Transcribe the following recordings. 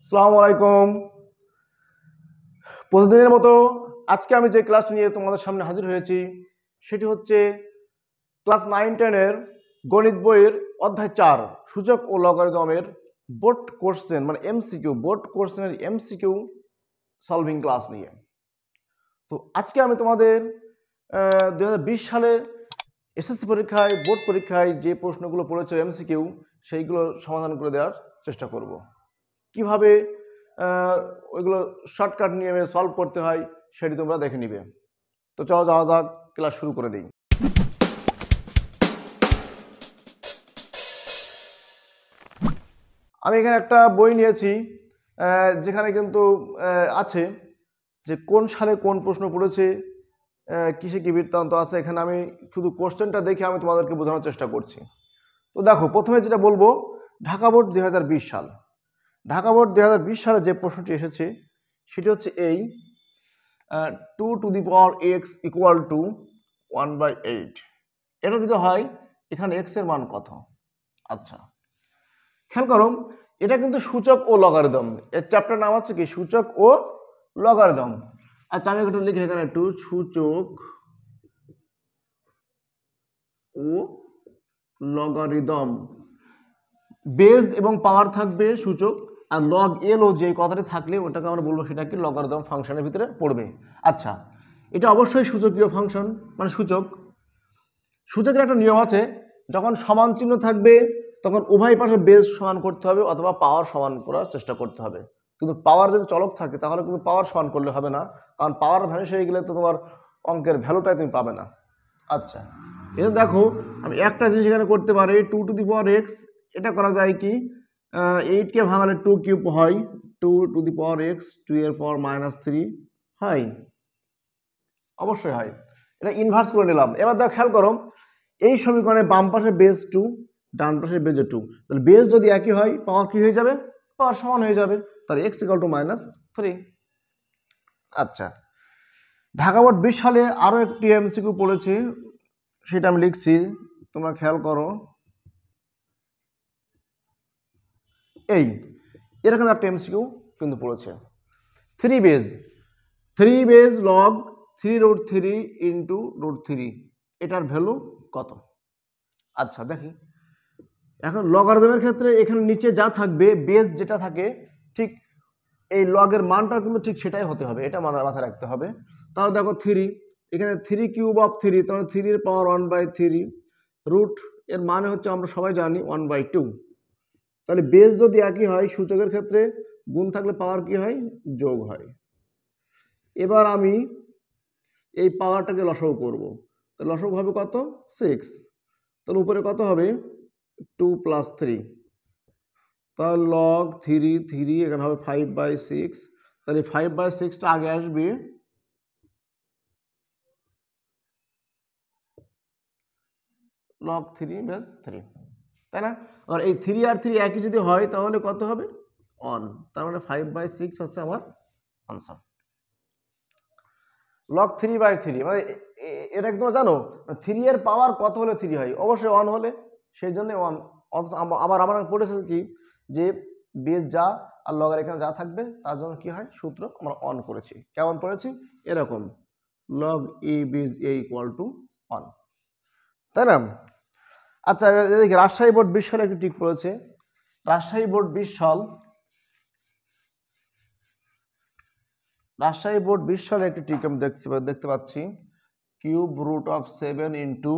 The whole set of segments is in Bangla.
আসসালামু আলাইকুম। প্রতিদিনের মতো আজকে আমি যে ক্লাসটি নিয়ে তোমাদের সামনে হাজির হয়েছি সেটি হচ্ছে ক্লাস 9-10 এর গণিত বইয়ের অধ্যায় 4 সূচক ও লগারিদমের বোর্ড কোশ্চেন মানে এমসিকিউ বোর্ড কোশ্চেনের এমসিকিউ সলভিং ক্লাস নিয়ে। তো আজকে আমি তোমাদের 2020 সালের এসএসসি পরীক্ষায় বোর্ড পরীক্ষায় যে প্রশ্নগুলো পড়েছে এমসিকিউ সেইগুলো সমাধান করে দেওয়ার চেষ্টা করব। কিভাবে ওইগুলো শর্টকাট নিয়মে সলভ করতে হয় সেটি তোমরা দেখে নিবে। তো চলো যাওয়া যাক, ক্লাস শুরু করে দিই। আমি এখানে একটা বই নিয়েছি যেখানে কিন্তু আছে যে কোন সালে কোন প্রশ্ন পড়েছে, কিসে কি বৃত্তান্ত আছে। এখানে আমি শুধু কোশ্চেনটা দেখে আমি তোমাদেরকে বোঝানোর চেষ্টা করছি। তো দেখো, প্রথমে যেটা বলবো, ঢাকা বোর্ড 2020 সাল। ঢাকা বোর্ড 2020 সালে যে প্রশ্নটি এসেছে সেটি হচ্ছে এই 2 two the power x equal two 1/8। এটা যদি হয় এখানে x এর মান কত? আচ্ছা, খেয়াল করো, এটা কিন্তু সূচক ও লগারিদম। এর চ্যাপ্টার নাম হচ্ছে কি? সূচক ও লগারিদম। আচ্ছা, আমি একটু লিখে এখানে একটু সূচক ও লগারিদম। বেজ এবং পাওয়ার থাকবে সূচক, আর লগ এল ও যে কথাটি থাকলে ওটাকে আমরা বলবো সেটা কি লগারিদম ফাংশনের ভিতরে পড়বে। আচ্ছা, এটা অবশ্যই সূচকীয় ফাংশন মানে সূচক। সূচকের একটা নিয়ম আছে, যখন সমান চিহ্ন থাকবে তখন উভয় পাশে বেজ সমান করতে হবে অথবা পাওয়ার সমান করার চেষ্টা করতে হবে। কিন্তু পাওয়ার যদি চলক থাকে তাহলে কিন্তু পাওয়ার সমান করলে হবে না, কারণ পাওয়ার ভ্যানিশ হয়ে গেলে তো তোমার অঙ্কের ভ্যালুটাই তুমি পাবে না। আচ্ছা, এটা দেখো, আমি একটা জিনিস এখানে করতে পারি, 2 টু দি পাওয়ার x। এটা করা যায় কি, 8কে ভাঙালে 2 কিউব হয়, 2 টু দি পাওয়ার x, 2 এর পাওয়ার -3 হয়, অবশ্যই হয়। এটা ইনভার্স করে নিলাম। এবার দেখো, খেয়াল করো, এই সমীকরণে বাম পাশে বেজ 2, ডান পাশে বেজ 2, তাহলে বেজ যদি একই হয় পাওয়ার কি হয়ে যাবে? পাওয়ার সমান হয়ে যাবে, তাহলে x ইকুয়াল টু -3। আচ্ছা, ঢাকা বোর্ড 20 সালে আরো একটি এমসিকিউ পড়েছে, সেটা আমি লিখছি, তোমরা খেয়াল করো। এই এরকম একটা এমসিকিউ কিন্তু পড়েছে, 3 বেজ লগ 3√3 ইন্টু √3, এটার ভ্যালু কত? আচ্ছা দেখি, এখন লগারিদমের ক্ষেত্রে এখানে নিচে যা থাকবে, বেজ যেটা থাকে ঠিক এই লগের মানটা কিন্তু ঠিক সেটাই হতে হবে, এটা মাথায় রাখতে হবে। তাহলে দেখো 3, এখানে 3 কিউব অফ 3, তাহলে 3 এর পাওয়ার 1/3, রুট এর মানে হচ্ছে আমরা সবাই জানি 1/2। তাহলে বেজ যদি একই হয়, সূচকের ক্ষেত্রে গুণ থাকলে পাওয়ার কি হয়? যোগ হয়। এবার আমি এই পাওয়ারটাকে লসাগু করব, তাহলে লসাগু হবে কত? 6। তাহলে উপরে কত হবে? 2 + 3, তাহলে লগ 3 এখানে হবে 5/6। তাহলে 5/6টা আগে আসবে, লগ 3/3, তাই না? আর এই 3 আর 3 একই যদি হয় তাহলে কত হবে? 1। তার মানে 5/6 হচ্ছে আমার আনসার। লগ 3/3 মানে এটা কি তোমরা জানো 3 এর পাওয়ার কত হলে 3 হয়? অবশ্যই 1 হলে, সেই জন্য 1। আমার পড়েছে কি যে বেজ যা আর লগের এখানে যা থাকবে তার জন্য কি হয়, সূত্র আমরা অন করেছি। কেমন পড়েছি? এরকম, log A base A equal to 1, তাই না? আচ্ছা, এদিকে রাজশাহী বোর্ড 20 সালে একটি ট্রিক পড়েছে। রাজশাহী বোর্ড 20 সালে একটি ট্রিক আমি দেখতে পাচ্ছি, cube root of 7 into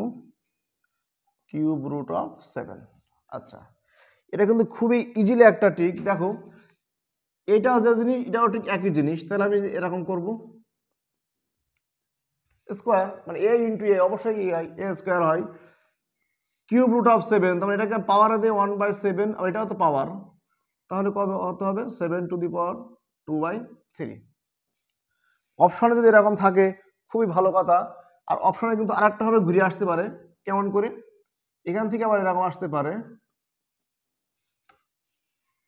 cube root of 7। আচ্ছা, এটা কিন্তু খুবই ইজিলি একটা ট্রিক। দেখো, এটাও যে জিনিস এটাও ঠিক একই জিনিস, তাহলে আমি এরকম করব, স্কোয়ার মানে a ইন্টু a, অবশ্যই a স্কোয়ার হয়, কিউব রুট অফ 7, তাহলে এটাকে পাওয়ারে দিয়ে 1/7, আর এটাও তো পাওয়ার, তাহলে কবে কত হবে? 7 টু দি পাওয়ার 2/3। অপশনে যদি এরকম থাকে খুবই ভালো কথা। আর অপশনে কিন্তু আরেকটা ভাবে ঘুরে আসতে পারে, কেমন করে? এখান থেকে আবার এরকম আসতে পারে,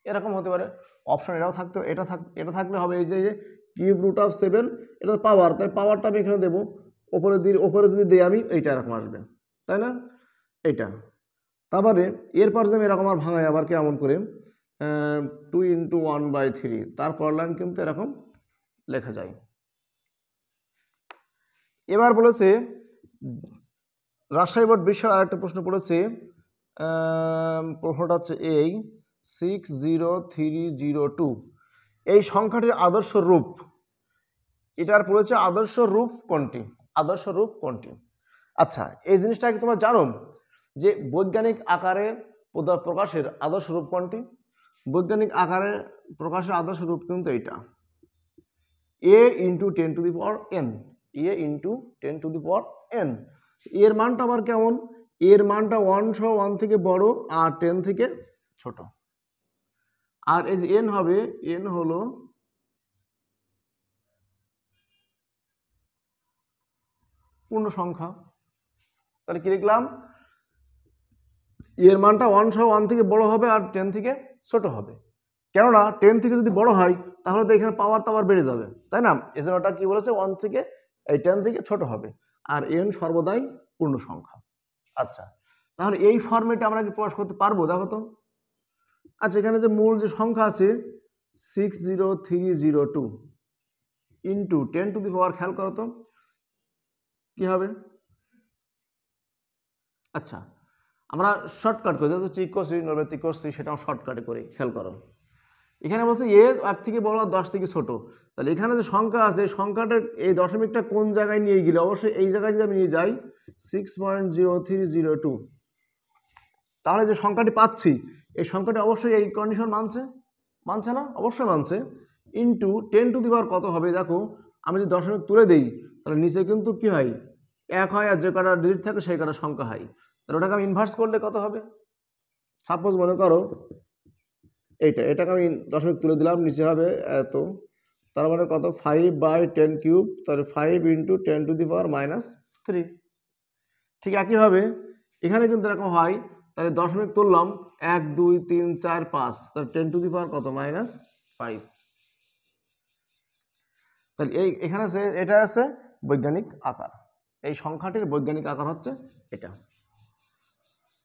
এরকম হতে পারে। অপশন এটাও থাকতে, এটা থাকলে হবে এই যে কিউব রুট অফ 7, এটা পাওয়ার, তাই পাওয়ারটা আমি এখানে দেবো, ওপরে যদি দিই আমি, এইটা এরকম আসবে, তাই না? এইটা। তারপরে এরপর যে আমি এরকম আর ভাঙাই আবার কেমন করে, 2 × 1/3, তারপর লাইন কিন্তু এরকম লেখা যায়। এবার বলেছে রাজশাহী বোর্ড বিশাল আরেকটা প্রশ্ন পড়েছে, প্রশ্নটা হচ্ছে এই 60302, এই সংখ্যাটির আদর্শ রূপ, এটার পড়েছে আদর্শ রূপ কোনটি, আদর্শ রূপ কোনটি। আচ্ছা, এই জিনিসটা কি তোমরা জানো যে বৈজ্ঞানিক আকারে প্রকাশের আদর্শ রূপ কোনটি? বৈজ্ঞানিক আকারে প্রকাশের আদর্শ রূপ কিন্তু এইটা, a × 10⁻n, a × 10⁻n। এর মানটা আবার কেমন, এর মানটা 1 থেকে বড় আর 10 থেকে ছোট। আর এই যে n হবে, n হলো পূর্ণ সংখ্যা। তাহলে কি লিখলাম, এর মানটা 1 থেকে বড় হবে আর 10 থেকে ছোট হবে। কেননা 10 থেকে যদি বড় হয় তাহলে তো এখানে পাওয়ার তো আবার বেড়ে যাবে, তাই না? এই জন্য ওটা কি বলেছে, 1 থেকে 10 থেকে ছোট হবে, আর n সর্বদাই পূর্ণ সংখ্যা। আচ্ছা, তাহলে এই ফর্মেটে আমরা কি প্রকাশ করতে পারবো, দেখো তো। আচ্ছা, এখানে যে মূল যে সংখ্যা আছে 60302 ইন্টু 10⁻, খেয়াল করো তো কি হবে। আচ্ছা, আমরা শর্টকাট করি, যেহেতু চেক করছি, নৈর্ব্যক্তিক করছি, সেটা শর্টকাটে করি, খেয়াল করো। এখানে বলছে এ 1 থেকে বড় আর 10 থেকে ছোট, তাহলে এখানে যে সংখ্যা আছে সংখ্যাটা এই দশমিকটা কোন জায়গায় নিয়ে গেলে, অবশ্যই এই জায়গায় যদি আমি নিয়ে যাই 6.0302, তাহলে যে সংখ্যাটি পাচ্ছি এই সংখ্যাটি অবশ্যই এই কন্ডিশন মানছে না? অবশ্যই মানছে। ইন্টু 10⁻, কত হবে দেখো, আমি যদি দশমিক তুলে দেই তাহলে নিচে কিন্তু কি হয়, 1 হয়, আর যে কটা ডিজিট থাকে সেই কটা সংখ্যা হয়। তাহলে ওটাকে আমি ইনভার্স করলে কত হবে, সাপোজ মনে করো এটাকে আমি দশমিক তুলে দিলাম, নিচে হবে এত, তার মানে কত, 5/10⁻, তাহলে 5 × 10⁻³ ঠিক একইভাবে এখানে কিন্তু এরকম হয়। তাহলে দশমিক তুললাম 1 2 3 4 5, তাহলে 10⁻, কত, -5। তাহলে এখানে এটা আছে বৈজ্ঞানিক আকার, এই সংখ্যাটির বৈজ্ঞানিক আকার হচ্ছে এটা।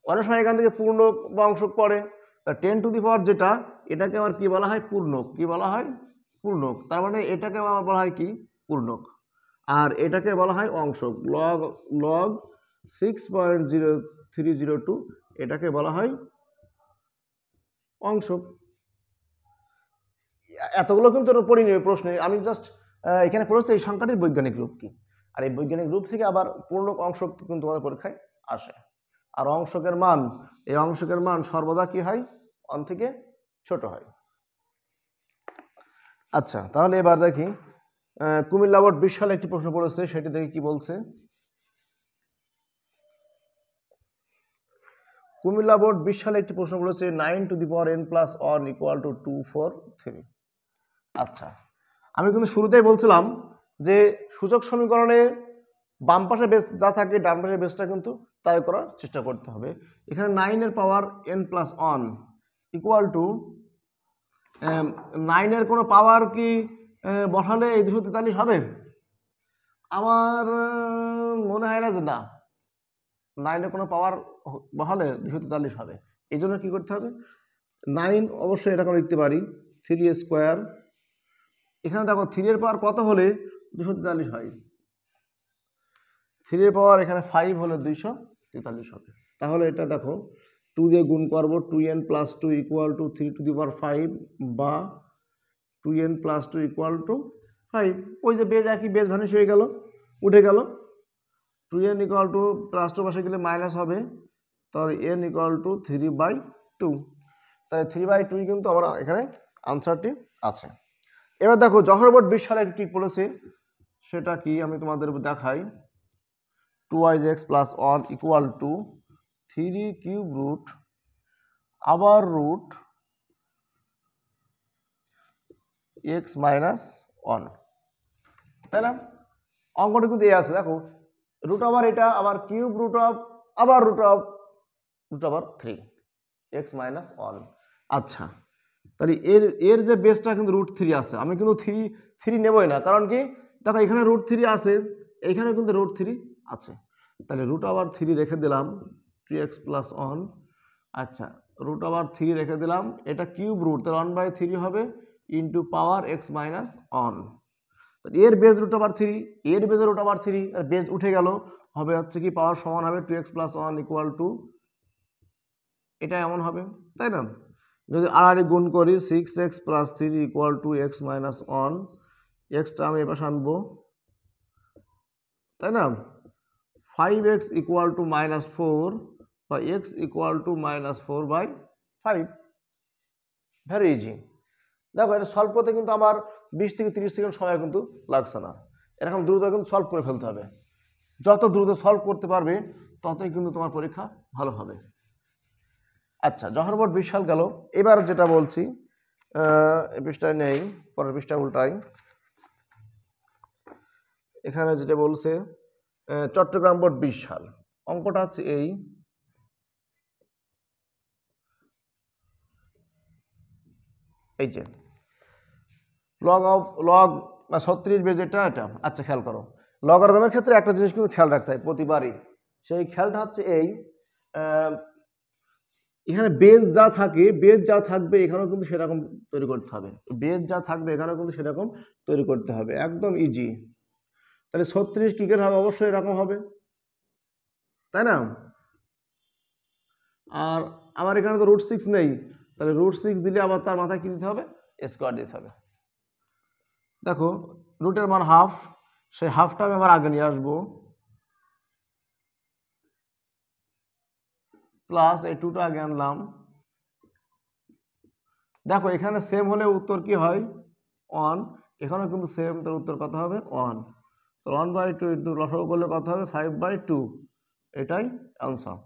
অনেক সময় এখান থেকে পূর্ণক বা অংশক পড়ে, তা 10⁻, যেটা এটাকে আবার কি বলা হয়, পূর্ণক। কি বলা হয়, পূর্ণক। তার মানে এটাকে আবার বলা হয় কি, পূর্ণক, আর এটাকে বলা হয় অংশক। লগ 6.0302 এটাকে বলা হয় অংশক। এতগুলো কিন্তু পড়িনি প্রশ্নে, আমি জাস্ট এখানে পড়েছি এই সংখ্যাটির বৈজ্ঞানিক রূপ কি, আর এই বৈজ্ঞানিক রূপ থেকে আবার পূর্ণক অংশক কিন্তু তোমাদের পরীক্ষায় আসে। আর অংশকের মান, এই অংশকের মান সর্বদা কি হয়, 1 থেকে ছোট হয়। আচ্ছা, তাহলে এবার দেখি কুমিল্লা বোর্ড 20 সালে একটি প্রশ্ন পড়েছে, সেটি দেখি কি বলছে। কুমিল্লা বোর্ড 20 সালে একটি প্রশ্ন পড়েছে 9n+1 = 243। আচ্ছা, আমি কিন্তু শুরুতেই বলছিলাম যে সূচক সমীকরণে বাম পাশে বেস যা থাকে ডান পাশের বেসটা কিন্তু তাই করার চেষ্টা করতে হবে। এখানে 9 × n+1 = 9 এর কোনো পাওয়ার কি বসালে এই 243 হবে? আমার মনে হয় না যে না, 9 এর কোনো পাওয়ার বসালে 243 হবে। এই জন্য কি করতে হবে, 9 অবশ্যই এরকম লিখতে পারি 3² এখানে দেখো 3 এর পাওয়ার কত হলে 243 হয়, 3 এর পাওয়ার এখানে 5 হলে 243 হবে। তাহলে এটা দেখো 2 দিয়ে গুণ করবো, 2n+2 = 3⁵ বা 2n+2 = 5। ওই যে বেজ, একই বেজ ভ্যানিশ হয়ে গেল, উঠে গেল। 2n = +2 পাশে গেলে মাইনাস হবে, তাহলে n = 3/2। তাই 3/2 কিন্তু আমরা এখানে আনসারটি আছে। এবার দেখো যশোর বোর্ড 20 সালে একটি বলেছে, সেটা কি আমি তোমাদের দেখাই। 2x + 1 = 3³ আবার √ x - 1, তাই না? অঙ্কটা কিন্তু এই আছে, দেখো রুট আবার এটা, আবার কিউব রুট অফ, আবার √3 x - 1। আচ্ছা, তাহলে এর যে বেসটা কিন্তু √3 আছে, আমি কিন্তু 3 নেবই না, কারণ কি দেখো এখানে √3 আছে, এইখানে কিন্তু √3 আছে, তাহলে √3 রেখে দিলাম 3x + 1। আচ্ছা, রুট ওভার 3 রেখে দিলাম, এটা কিউব রুট, তাহলে 1/3 হবে ইন্টু পাওয়ার x মাইনাস 1। এর বেজ রুট ওভার 3, এর বেজ রুট ওভার 3, আর বেজ উঠে গেল, হবে হচ্ছে কি পাওয়ার সমান হবে 2x প্লাস 1 ইকুয়াল টু, এটা এমন হবে, তাই না? যদি আর গুণ করি 6x plus 3 equal to x minus 1, extra আমি এবার আনবো, তাই না? 5x ইকুয়াল টু মাইনাস 4 বা x equal two minus 4/5, very easy. দেখো এটা সলভ করতে কিন্তু আমার 20 থেকে 30 সেকেন্ড সময় কিন্তু লাগছে না, এরকম দ্রুত কিন্তু সলভ করে ফেলতে হবে। যত দ্রুত সলভ করতে পারবে ততই কিন্তু তোমার পরীক্ষা ভালো হবে। আচ্ছা, যখন বোর্ড 20 সাল গেল, এবার যেটা বলছি এই পৃষ্ঠায় নেই, পরের পৃষ্ঠা উল্টাই। এখানে যেটা বলছে চট্টগ্রাম বোর্ড 20 সাল, অঙ্কটা হচ্ছে এই যে লগ 36 বেজ এটা। আচ্ছা খেয়াল করো, লগারিদমের ক্ষেত্রে একটা জিনিস কিন্তু খেয়াল রাখতে হয় প্রতিবারই, সেই খেয়ালটা হচ্ছে এখানে বেজ যা থাকে, বেজ যা থাকবে এখানেও কিন্তু সেরকম তৈরি করতে হবে, বেজ যা থাকবে এখানেও কিন্তু সেরকম তৈরি করতে হবে, একদম ইজি। তাহলে 36 কি করে হবে? অবশ্যই এরকম হবে, তাই না? আর আমার এখানে তো √6 নেই, তাহলে √6 দিলে আবার তার মাথায় কি দিতে হবে? স্কোয়ার দিতে হবে। দেখো রুটের মান হাফ, সেই হাফটা আমি আবার আগে নিয়ে আসবো, প্লাস এই 2টা আগে আনলাম। দেখো এখানে সেম হলে উত্তর কি হয়? 1, এখানেও কিন্তু সেম, তার উত্তর কত হবে? 1। তো 1/2 ইন্টু লসাগু করলে কত হবে? 5/2, এটাই অ্যান্সার।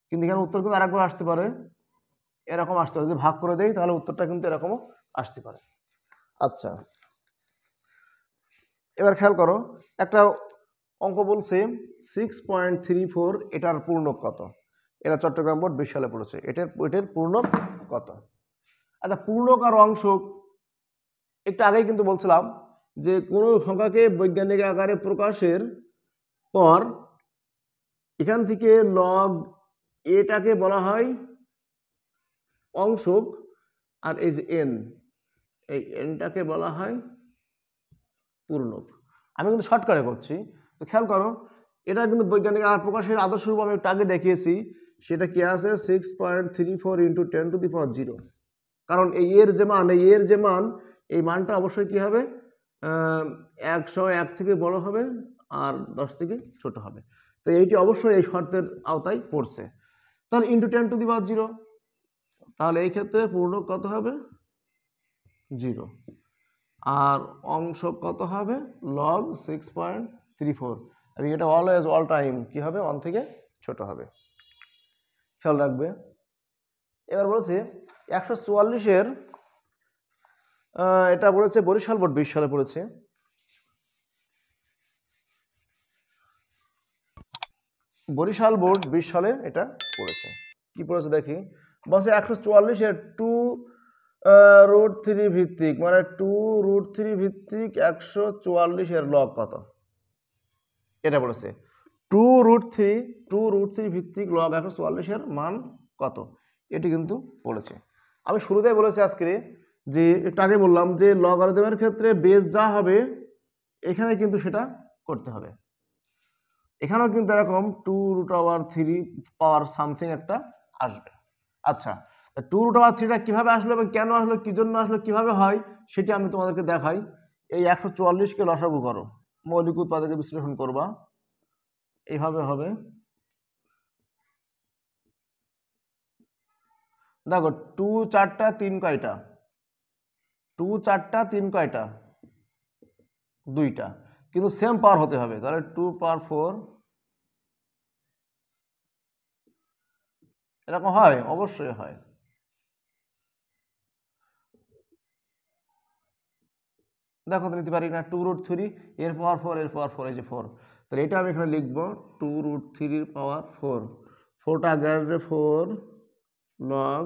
কিন্তু এখানে উত্তর কিন্তু আরেকবার আসতে পারে, এরকম আসতে পারে, যদি ভাগ করে দেই তাহলে উত্তরটা কিন্তু এরকমও আসতে পারে। আচ্ছা, এবার খেয়াল করো, একটা অঙ্ক বলছে 6.34, এটার পূর্ণক কত? এটা চট্টগ্রাম বোর্ড 20 সালে পড়েছে, এটার পূর্ণক কত? আচ্ছা, পূর্ণক আর অংশক একটু আগেই কিন্তু বলছিলাম যে কোনো সংখ্যাকে বৈজ্ঞানিক আকারে প্রকাশের পর এখান থেকে লগ এটাকে বলা হয় অংশক, আর এই যে এন, এই এনটাকে বলা হয় পূর্ণক। আমি কিন্তু শর্টকাটে করছি, তো খেয়াল করো, এটা কিন্তু বৈজ্ঞানিক আকার প্রকাশের আদর্শ রূপ আমি একটু আগে দেখিয়েছি, সেটা কি আছে? 6.34 ইন্টু 10⁻0। কারণ এই এর যে মান, এই মানটা অবশ্যই কি হবে? 101 থেকে বড় হবে আর 10 থেকে ছোট হবে, তো এইটি অবশ্যই এই শর্তের আওতায় পড়ছে। তাহলে ইন্টু 10⁻0, তাহলে এই ক্ষেত্রে পূর্ণক কত হবে? 0। আর অংশ কত হবে? লগ 6.34, আর এটা অলওয়েজ অল টাইম কি হবে? 1 থেকে ছোট হবে, খেয়াল রাখবে। এবার বলছি 144-এর, এটা বলেছে বরিশাল বোর্ড 20 সালে পড়েছে। বরিশাল বোর্ড 20 সালে এটা পড়েছে, কি পড়েছে দেখি। বলছে 144-এর 2√3 ভিত্তিক, মানে 2√3 ভিত্তিক 144-এর লগ কত? এটা বলেছে 2√3 ভিত্তিক লগ 144-এর মান কত? এটি কিন্তু পড়েছে। আমি শুরুতেই বলেছি আজকে যে একটু আগে বললাম যে লগারিদমের ক্ষেত্রে বেস যা হবে এখানে কিন্তু সেটা করতে হবে। এখানেও কিন্তু এরকম 2√3 পাওয়ার সামথিং একটা আসবে। আচ্ছা, 2√3টা কিভাবে আসলো এবং কেন আসলো, কি জন্য আসলো, কিভাবে হয় সেটি আমি তোমাদেরকে দেখাই। এই 144কে লসাগু করো, মৌলিক উৎপাদকে বিশ্লেষণ করবা, এইভাবে হবে। দেখো 2 4টা 3 কয়টা? 2 4টা 3 কয়টা? 2টা, কিন্তু সেম পাওয়ার হতে হবে, তাহলে 2 পাওয়ার 4 এরকম হয়, অবশ্যই হয়। দেখো তো নিতে পারি না, 2√3 এর পাওয়ার 4, এর পাওয়ার 4, এই যে 4, তাহলে এটা আমি এখানে লিখবো 2√3 পাওয়ার 4, 4টা আগে আসবে 4 লগ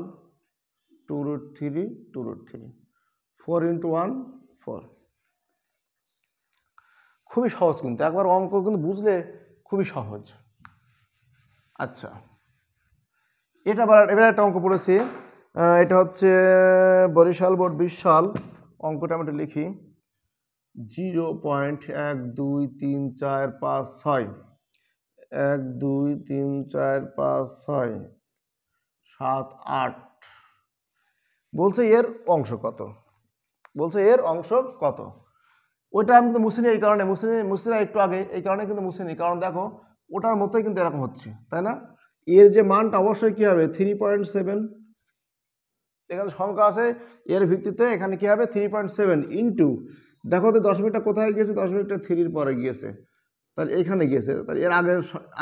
2√3, 4 ইন্টু 1 4। খুবই সহজ, কিন্তু একবার অঙ্ক কিন্তু বুঝলে খুবই সহজ। আচ্ছা, এবার একটা অঙ্ক পড়েছি, এটা হচ্ছে বরিশাল বোর্ড 20 সাল। অঙ্কটা আমি একটু লিখি। 0.12345 1 2 3 4 5 6 7 8 বলছে এর অংশ কত, ওইটা আমি কিন্তু মুছিনি এই কারণে, মুছিনি একটু আগে এই কারণে কিন্তু মুছিনি, কারণ দেখো ওটার মতোই কিন্তু এরকম হচ্ছে, তাই না? এর যে মানটা অবশ্যই কি হবে 3.7, এখানে সংখ্যা আছে এর ভিত্তিতে, এখানে কি হবে 3.7 ইন্টু, দেখো তো দশমিকটা কোথায় গিয়েছে, দশমিকটা 3-র পরে গিয়েছে, তাহলে এখানে গিয়েছে, তাহলে এর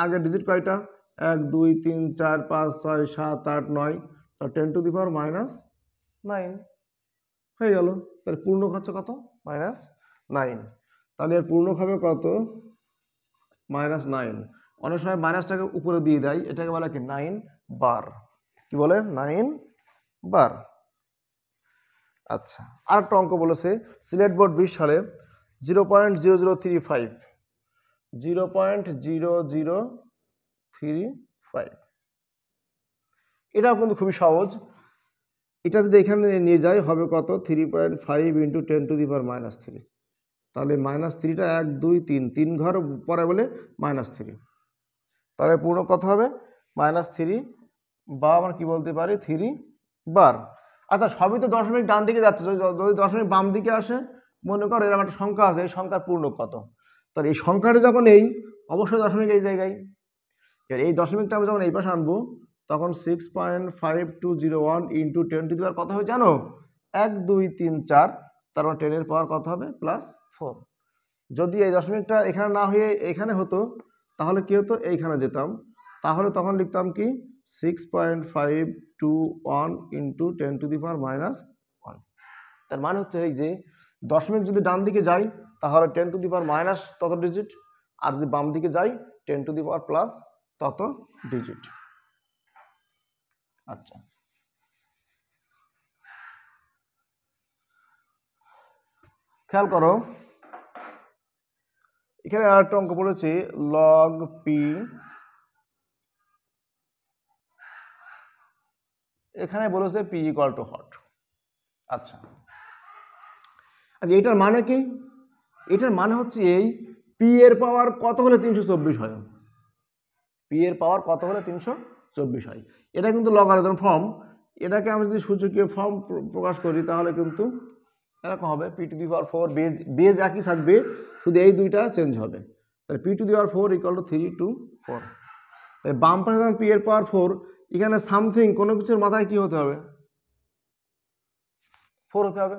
আগের ডিজিট কয়টা 1 2 3 4 5 6 7 8 9, তো 10⁻⁹ হয়ে গেল। তাহলে পূর্ণক হচ্ছে কত -9, তাহলে এর পূর্ণক হবে কত -9। অনেক সময় মাইনাসটাকে উপরে দিয়ে দেয়, এটাকে বলে কি 9 বার, কি বলে 9 বার। আচ্ছা, আরেকটা অঙ্ক বলেছে সিলেট বোর্ড 20 সালে 0.0035 0.0035, এটাও কিন্তু খুবই সহজ। এটা যদি এখানে নিয়ে যাই হবে কত 3.5 × 10⁻⁻3, তাহলে -3টা 1 2 3 3 ঘর পরে বলে -3, তাহলে পূর্ণ কত হবে -3, বা আমরা কি বলতে পারি 3 বার। আচ্ছা, সবই তো দশমিক ডান দিকে যাচ্ছে, যদি দশমিক বাম দিকে আসে, মনে করো এরকম একটা সংখ্যা আছে, এই সংখ্যার পূর্ণ কত, তাহলে এই সংখ্যাটা যখন অবশ্যই দশমিক এই জায়গায়, এই দশমিকটা আমি যখন এই পাশে আনবো তখন 6.5201 × 10⁻, কত হবে জানো 1 2 3 4, তার মানে 10 এর পাওয়ার কত হবে +4। যদি এই দশমিকটা এখানে না হয়ে এখানে হতো তাহলে কি হতো, এইখানে যেতাম, তাহলে তখন লিখতাম কি 6.521 × 10⁻⁻1। তার মানে হচ্ছে এই যে দশমিক যদি ডান দিকে যাই তাহলে 10⁻⁻ তত ডিজিট, আর যদি বাম দিকে যাই 10⁻+ তত ডিজিট। আচ্ছা, খেয়াল করো এখানে আরেকটা অঙ্ক পড়েছি log p, এখানে বলেছে p = what। আচ্ছা, এটার মানে কি, এটার মানে হচ্ছে এই p এর পাওয়ার কত হলে 324 হয়, p এর পাওয়ার কত হলে 324 হয়। এটা কিন্তু লগারিদম ফর্ম, এটাকে আমি যদি সূচকীয় ফর্ম প্রকাশ করি তাহলে কিন্তু এরকম হবে p⁴, বেজ একই থাকবে, শুধু এই দুইটা চেঞ্জ হবে, তাহলে p⁴ = 324। তাই বাম পাশে যখন p এর পাওয়ার 4, এখানে সামথিং কোনো কিছুর মাথায় কি হতে হবে 4 হতে হবে।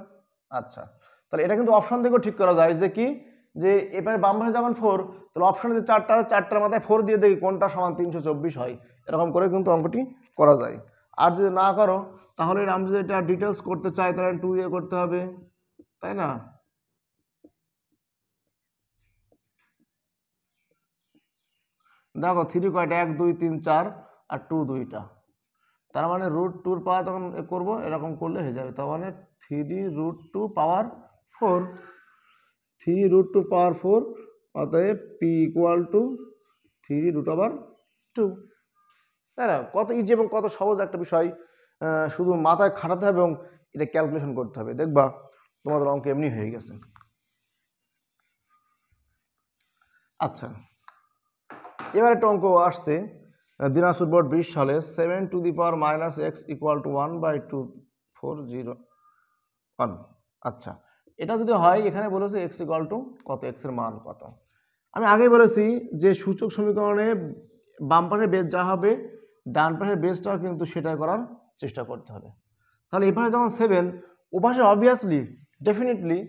আচ্ছা, তাহলে এটা কিন্তু অপশন থেকেও ঠিক করা যায়, যে কি যে এবারে বাম পাশে যখন 4, তাহলে অপশনে যে 4টা আছে 4টার মাথায় 4 দিয়ে দেখি কোনটা সমান 324 হয়, এরকম করে কিন্তু অঙ্কটি করা যায়। আর যদি না করো তাহলে আমি যদি এটা ডিটেলস করতে চাই তাহলে 2 দিয়ে করতে হবে, তাই না? দেখো 3 কয়টা 1 2 3 4 আর 2 2টা, তার মানে √2 পাওয়ার তখন করবো, এরকম করলে হয়ে যাবে, তার মানে 3√2 পাওয়ার 4, 3√2 পাওয়ার 4, অতএব p = 3√2, তাই না? কত ইজি এবং কত সহজ একটা বিষয়, শুধু মাথায় খাটাতে হবে এবং এটা ক্যালকুলেশন করতে হবে, দেখবা তোমাদের অঙ্ক এমনি হয়ে গেছে। আচ্ছা, এবার একটা অঙ্ক আসছে দিনাজপুর বোর্ড 20 সালে 7⁻⁻x = 1/2401। আচ্ছা, এটা যদি হয় এখানে বলেছে x = কত, x এর মান কত। আমি আগেই বলেছি যে সূচক সমীকরণে বাম পাশের বেজ যা হবে ডান পাশের বেজটাও কিন্তু সেটাই করার চেষ্টা করতে হবে। তাহলে এই পাশে যখন 7, ও পাশে অবভিয়াসলি ডেফিনেটলি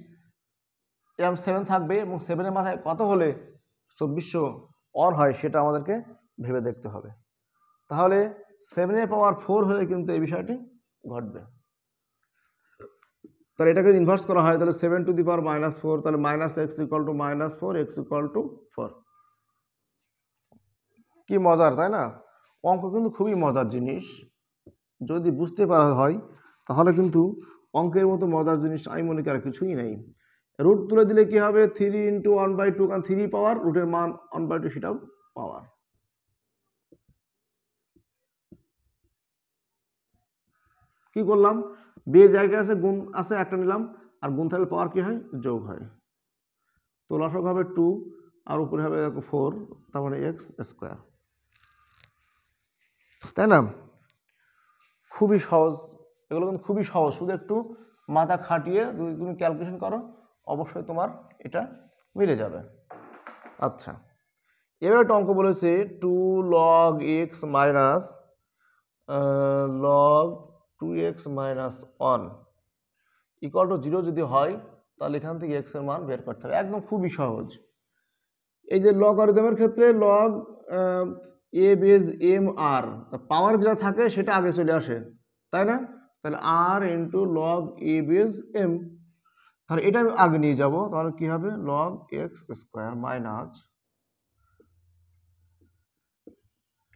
এরকম 7 থাকবে, এবং 7-এর মাথায় কত হলে 2400 অন হয় সেটা আমাদেরকে ভেবে দেখতে হবে। তাহলে 7-এর পাওয়ার 4 হলে কিন্তু এই বিষয়টি ঘটবে। তাহলে এটাকে ইনভার্স করা হয় তাহলে 7⁻⁻4, তাহলে -x = -4, x = 4। কি মজার, তাই না? অঙ্ক কিন্তু খুবই মজার জিনিস, যদি বুঝতে পারা হয় তাহলে কিন্তু অঙ্কের মতো মজার জিনিস আমি মনে করি আর কিছুই নেই। রুট তুলে দিলে কি হবে 3 × 1/2, কারণ 3 পাওয়ার, রুটের মান 1/2 সেটাও পাওয়ার। কি করলাম, বেজ জায়গায় আছে, গুণ আছে একটা নিলাম, আর গুণ থাকলে পাওয়ার কি হয়, যোগ হয়। তো লসাগু হবে 2 আর উপরে হবে 4, তার মানে এক্স স্কোয়ার, তাই না? খুবই সহজ, এগুলো কিন্তু খুবই সহজ, শুধু একটু মাথা খাটিয়ে যদি তুমি ক্যালকুলেশন করো অবশ্যই তোমার এটা মিলে যাবে। আচ্ছা, এবার একটা অঙ্ক বলেছে 2 log x minus log 2x minus 1 equal to 0 যদি হয় তাহলে এখান থেকে x এর মান বের করতে হবে, একদম খুবই সহজ। এই যে লগারিদমের ক্ষেত্রে log A base M R, পাওয়ার যেটা থাকে সেটা আগে চলে আসে, তাই না? তাহলে আর into log A base M, তাহলে এটা আমি আগে নিয়ে যাব, তাহলে কি হবে লগ এক্স স্কোয়ার মাইনাস,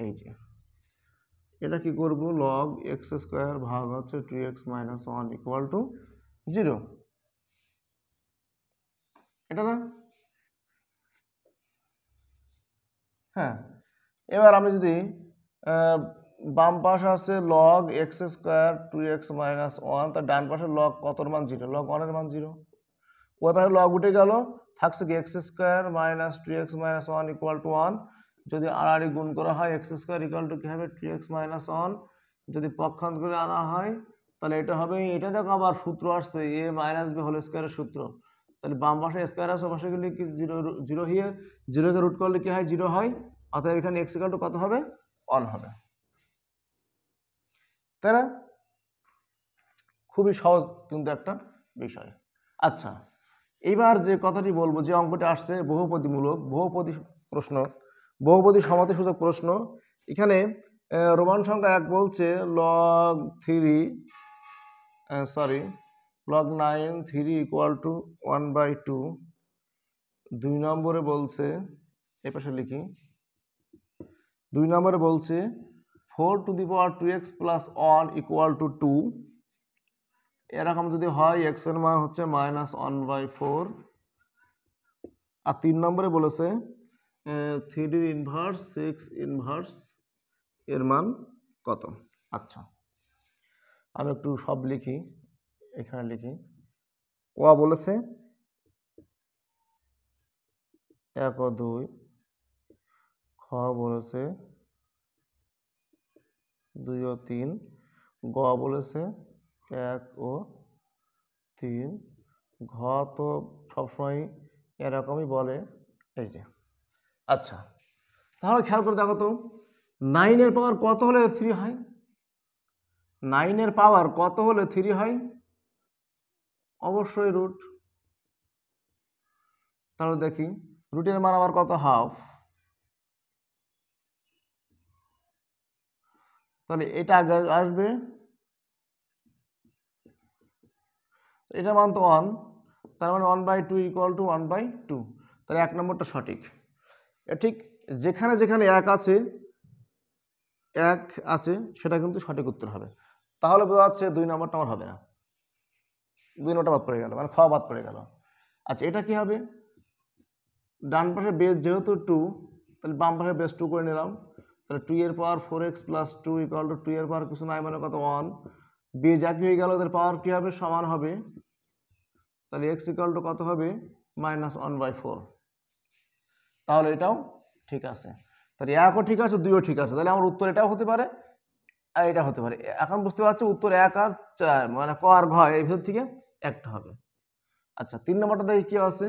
এই যে এটা কি করব, লগ এক্স স্কোয়ার ভাগ হচ্ছে 2x মাইনাস 1 ইকুয়াল টু 0, এটা না? হ্যাঁ, এবার আমি যদি বাম পাশে আছে log x square 2x minus 1, তার ডান পাশে লগ কতর মান 0, লগ 1 এর মান 0, ওই পাশে লগ উঠে গেল, থাকছে কি x square minus 2x minus 1 equal to 1, যদি আড়াআড়ি গুণ করা হয় এক্স স্কোয়ার ইকুয়াল টু কি হবে 2x মাইনাস 1, যদি পক্ষান্তরে আনা হয় তাহলে এটা হবে, এটা দেখো আবার সূত্র আসছে এ মাইনাস বি হোল স্কোয়ারের সূত্র, তাহলে বাম পাশে স্কোয়ার আছে, পাশে গেলে কি 0 হয়ে 0 রুট করলে কি হয় 0 হয়, অতএব এখানে x ইকুয়াল টু কত হবে 1 হবে, তাই না? খুবই সহজ কিন্তু একটা বিষয়। আচ্ছা, এইবার যে কথাটি বলবো, যে অঙ্কটি আসছে বহুপদীমূলক, বহুপদী প্রশ্ন, বহুপদী সমাধিসূচক প্রশ্ন, এখানে রোমান সংখ্যা 1 বলছে লগ 9 3 ইকুয়াল টু 1/2, 2 নম্বরে বলছে, এ পাশে লিখি, 2 নম্বরে বলছে 4 two the power 2x plus 1 equal to 2, এরকম যদি হয় x এর মান হচ্ছে মাইনাস 1/4, আর 3 নম্বরে বলেছে 3 ইনভার্স 6 ইনভার্স এর মান কত। আচ্ছা, আমি একটু সব লিখি, এখানে লিখি, ক বলেছে 1 ও 2, খ বলেছে 2 ও 3, গ বলেছে 1 ও 3, ঘ তো সবসময় এরকমই বলে, এই যে। আচ্ছা, তাহলে খেয়াল করে দেখো তো 9 এর পাওয়ার কত হলে 3 হয়, 9 এর পাওয়ার কত হলে 3 হয়, অবশ্যই রুট, তাহলে দেখি রুটের মান আবার কত, হাফ, তাহলে এটা আগে আসবে, এটার মান তো 1, তার মানে 1/2 ইকুয়াল টু 1/2, তাহলে 1 নম্বরটা সঠিক। ঠিক যেখানে যেখানে 1 আছে সেটা কিন্তু সঠিক উত্তর হবে, তাহলে বোঝা যাচ্ছে 2 নম্বরটা আমার হবে না, 2 নম্বরটা বাদ পড়ে গেল, মানে খ বাদ পড়ে গেল। আচ্ছা, এটা কি হবে, ডান পাশে বেস যেহেতু 2, তাহলে বাম পাশে বেস 2 করে নিলাম, তাহলে 2 এর পাওয়ার 4x প্লাস 2 ইকুয়াল টু 2 এর পাওয়ার কিছু নাই মানে কত 1, বেজ একই হয়ে গেল, তাহলে পাওয়ার কি হবে সমান হবে, তাহলে x ইকুয়াল টু কত হবে মাইনাস 1/4, তাহলে এটাও ঠিক আছে, তাহলে 1ও ঠিক আছে 2ও ঠিক আছে, তাহলে আমার উত্তর এটাও হতে পারে আর এটা হতে পারে। এখন বুঝতে পারছি উত্তর 1 আর 4, মানে ক আর ঘ এই ভিতর থেকে একটা হবে। আচ্ছা, 3 নম্বরটা দেখি কি আছে,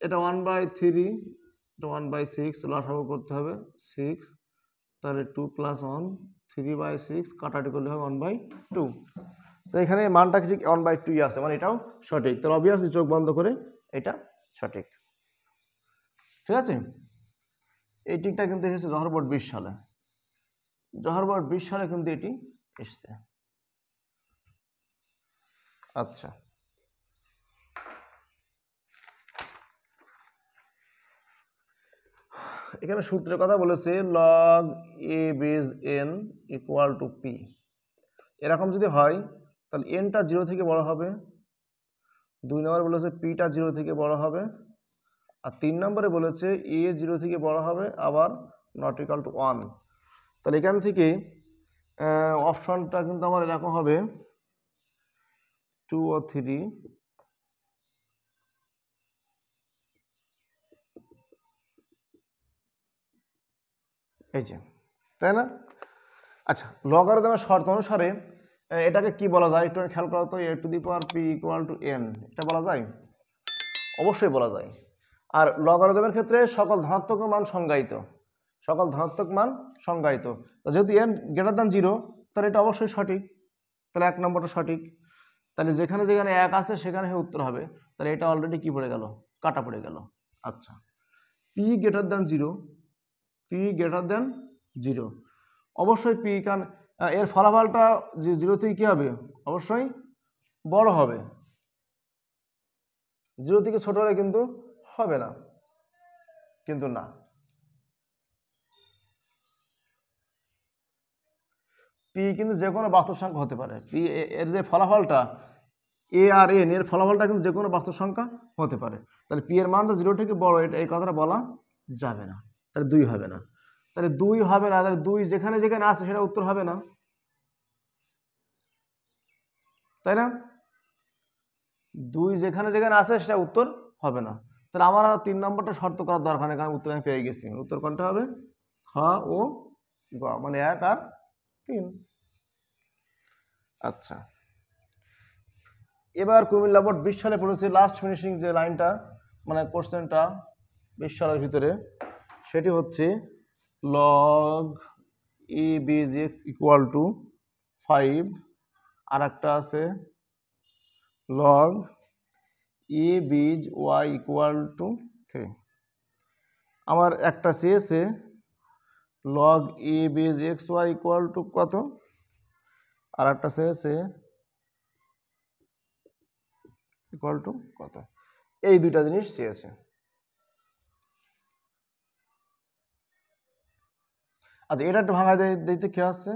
এটা 1/3, এটা 1/6, লসাগু করতে হবে 6, তাহলে 2 প্লাস 1 3/6, কাটাটি করলে হবে 1/2, তো এখানে মানটা ঠিক 1/2 আছে, মানে এটাও সঠিক, তাহলে অবভিয়াসলি চোখ বন্ধ করে এটা সঠিক, ঠিক আছে। এই টিকটা কিন্তু এসেছে জহর বোর্ড 20 সালে, জহর বোর্ড 20 সালে কিন্তু এটি এসছে। আচ্ছা, এখানে সূত্রের কথা বলেছে log A base N equal to P, এরকম যদি হয় তাহলে এনটা 0 থেকে বড় হবে, 2 নম্বরে বলেছে পিটা 0 থেকে বড় হবে, আর 3 নম্বরে বলেছে এ 0 থেকে বড় হবে আবার নট ইকুয়াল টু 1, তাহলে এখান থেকে অপশনটা কিন্তু আমার এরকম হবে 2 ও 3, এই যে, তাই না? আচ্ছা, লগারিদমের শর্ত অনুসারে এটাকে কি বলা যায় একটু খেয়াল করো তো, a to the power p equal to n, এটা বলা যায়? অবশ্যই বলা যায়। আর লগারিদমের ক্ষেত্রে সকল ধনাত্মক মান সংজ্ঞায়িত, সকল ধনাত্মক মান সংজ্ঞায়িত। যেহেতু n গ্রেটার দ্যান 0, তাহলে এটা অবশ্যই সঠিক, তাহলে 1 নম্বরটা সঠিক। তাহলে যেখানে যেখানে 1 আছে সেখানে উত্তর হবে, তাহলে এটা অলরেডি কি পড়ে গেল, কাটা পড়ে গেল। আচ্ছা, p greater than 0, p greater than 0, অবশ্যই p, কারণ এর ফলাফলটা যে 0 থেকে কি হবে, অবশ্যই বড় হবে, 0 থেকে ছোট হলে কিন্তু হবে না, কিন্তু না, p কিন্তু যে কোনো বাস্তব সংখ্যা হতে পারে। p এর যে ফলাফলটা a আর n, এর ফলাফলটা কিন্তু যে কোনো বাস্তব সংখ্যা হতে পারে। তাহলে p এর মানটা 0 থেকে বড়, এটা এই কথাটা বলা যাবে না, তাহলে 2 হবে না, তাহলে 2 হবে না, তাহলে 2 যেখানে যেখানে আছে সেটা উত্তর হবে না, তাই না? 2 যেখানে যেখানে আছে সেটা উত্তর হবে না, তাহলে আমার 3 নম্বরটা শর্ত করার দরকার নেই, কারণ উত্তর আমি পেয়ে গেছি। উত্তর কোনটা হবে, খ ও গ, মানে 1 আর 3। আচ্ছা, এবার কুমিল্লা বোর্ড 20 সালে পড়েছে লাস্ট ফিনিশিং যে লাইনটা, মানে কোশ্চেনটা 20 সালের ভিতরে, সেটি হচ্ছে লগ ই বিজ এক্স ইকুয়াল টু 5, আর একটা আছে লগ ই বিজ ওয়াই ইকুয়াল টু 3। আমার একটা চেয়েছে লগ ই বিজ এক্স ওয়াই ইকুয়াল টু কত, আর একটা চেয়েছে ইকুয়াল টু কত, এই দুইটা জিনিস চেয়েছে। আচ্ছা, এটা একটু ভাঙা দিতে কি আসছে,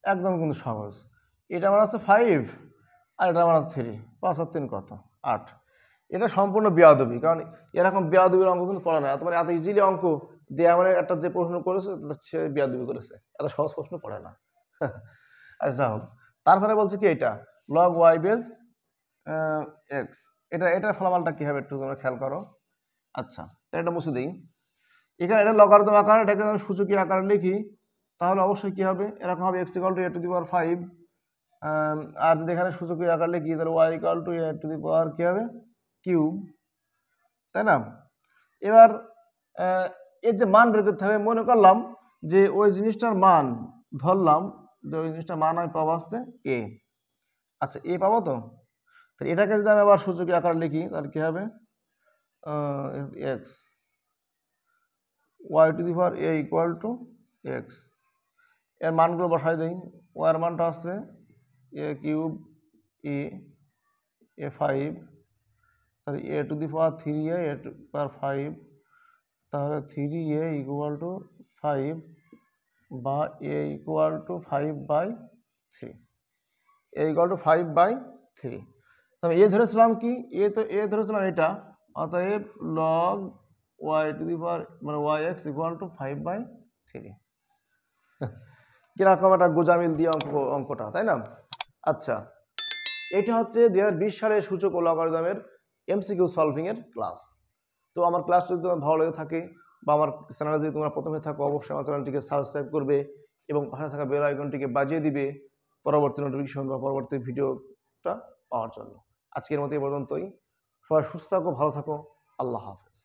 একদম কিন্তু সহজ। এটা আমার আছে 5 আর এটা আমার আছে 3, 5 আর 3 কত, 8। এটা সম্পূর্ণ বেয়াদবি, কারণ এরকম বেয়াদবির অঙ্ক কিন্তু পড়ে না, তোমার এত ইজিলি অঙ্ক দিয়ে আমার একটা যে প্রশ্ন করেছে সে বেয়াদবি করেছে, এত সহজ প্রশ্ন পড়ে না। আচ্ছা, যা হোক, তারপরে বলছে কি এটা লগ ওয়াই বেজ এক্স, এটার ফলাফলটা কি হবে একটু তোমরা খেয়াল করো। আচ্ছা, তাহলে এটা মুছে দিই। এখানে এটা লগারিদম আকার, এটাকে আমি সূচকী আকারে লিখি, তাহলে অবশ্যই কি হবে, এরকম হবে x equal to a to the power 5, আর যদি এখানে সূচকী আকার লিখি তাহলে y equal to a to the power কি হবে, কিউব, তাই না? এবার এর যে মান বের করতে হবে, মনে করলাম যে ওই জিনিসটার মান, ধরলাম যে ওই জিনিসটার মান আমি পাবো আসছে a। আচ্ছা, a পাবো তো, তাহলে এটাকে যদি আমি আবার সূচকী আকার লিখি তাহলে কি হবে, x y to the power a equal two x, এর মানগুলো বসাই দেই। y এর মানটা আসছে a কিউব a 5, তাহলে a to the power 3a, a to power 5, তাহলে 3a ইকুয়াল টু 5 বা a equal to 5/3, a equal to 5/3। তবে এ ধরেছিলাম কি, এ ধরেছিলাম এটা, অতএব log y to the power মানে yx ইকুয়াল টু 5/3। কিরকম একটা গোজামিল দিয়ে অঙ্কটা, তাই না? আচ্ছা, এটা হচ্ছে 2020 সালের সূচক ও লগারিদমের এমসিকিউ সলভিং এর ক্লাস। তো আমার ক্লাস যদি তোমার ভালো লেগে থাকে বা আমার চ্যানেলে যদি তোমরা প্রথমে থাকো, অবশ্যই আমার চ্যানেলটিকে সাবস্ক্রাইব করবে এবং পাশে থাকা বেল আইকনটিকে বাজিয়ে দিবে পরবর্তী নোটিফিকেশন বা পরবর্তী ভিডিওটা পাওয়ার জন্য। আজকের মতো এই পর্যন্তই, সবাই সুস্থ থাকো, ভালো থাকো, আল্লাহ হাফেজ।